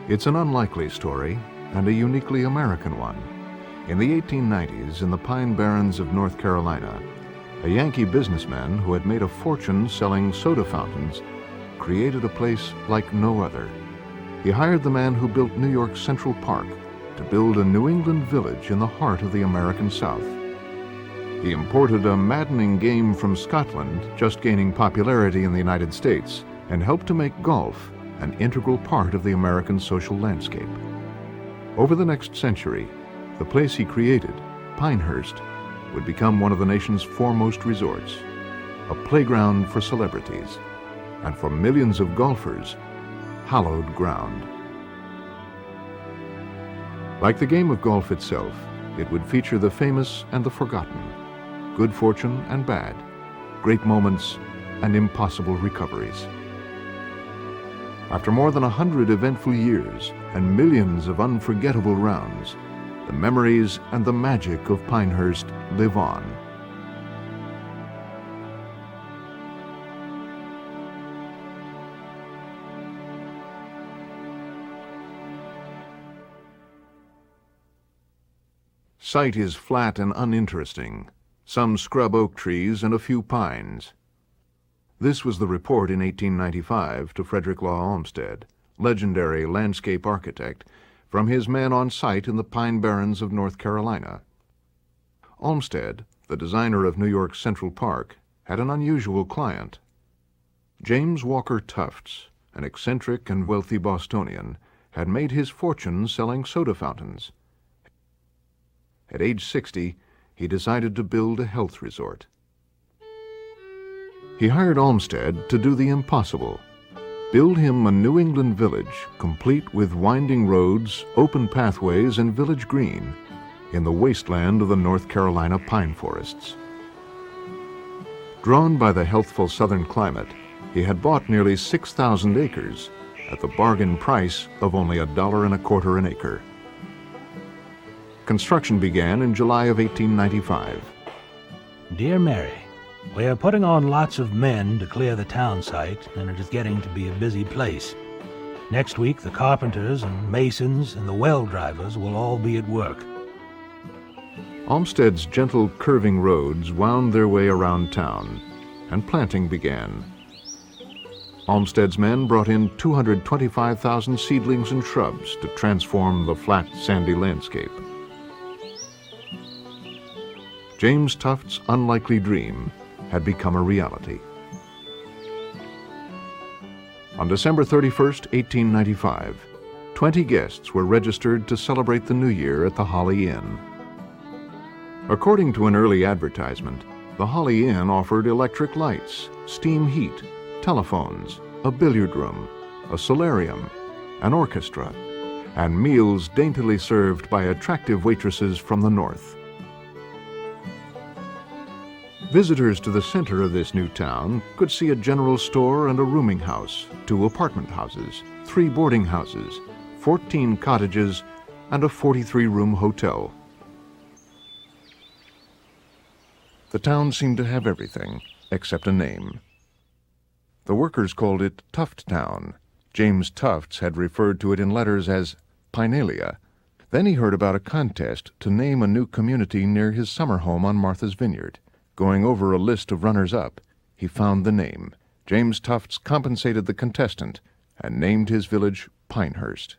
It's an unlikely story and a uniquely American one. In the 1890s, in the pine barrens of North Carolina, a Yankee businessman who had made a fortune selling soda fountains created a place like no other. He hired the man who built New York's Central Park to build a New England village in the heart of the American South. He imported a maddening game from Scotland, just gaining popularity in the United States, and helped to make golf an integral part of the American social landscape. Over the next century, the place he created, Pinehurst, would become one of the nation's foremost resorts, a playground for celebrities, and for millions of golfers, hallowed ground. Like the game of golf itself, it would feature the famous and the forgotten, good fortune and bad, great moments and impossible recoveries. After more than 100 eventful years and millions of unforgettable rounds, the memories and the magic of Pinehurst live on. Site is flat and uninteresting, some scrub oak trees and a few pines. This was the report in 1895 to Frederick Law Olmsted, legendary landscape architect, from his men on site in the pine barrens of North Carolina. Olmsted, the designer of New York's Central Park, had an unusual client. James Walker Tufts, an eccentric and wealthy Bostonian, had made his fortune selling soda fountains. At age 60, he decided to build a health resort. He hired Olmsted to do the impossible, build him a New England village complete with winding roads, open pathways, and village green in the wasteland of the North Carolina pine forests. Drawn by the healthful southern climate, he had bought nearly 6,000 acres at the bargain price of only $1.25 an acre. Construction began in July of 1895. Dear Mary, we are putting on lots of men to clear the town site, and it is getting to be a busy place. Next week, the carpenters and masons and the well drivers will all be at work. Olmsted's gentle curving roads wound their way around town, and planting began. Olmsted's men brought in 225,000 seedlings and shrubs to transform the flat, sandy landscape. James Tufts' unlikely dream had become a reality. On December 31st, 1895, 20 guests were registered to celebrate the New Year at the Holly Inn. According to an early advertisement, the Holly Inn offered electric lights, steam heat, telephones, a billiard room, a solarium, an orchestra, and meals daintily served by attractive waitresses from the north. Visitors to the center of this new town could see a general store and a rooming house, 2 apartment houses, 3 boarding houses, 14 cottages, and a 43-room hotel. The town seemed to have everything except a name. The workers called it Tuft Town. James Tufts had referred to it in letters as Pinalia. Then he heard about a contest to name a new community near his summer home on Martha's Vineyard. Going over a list of runners-up, he found the name. James Tufts compensated the contestant and named his village Pinehurst.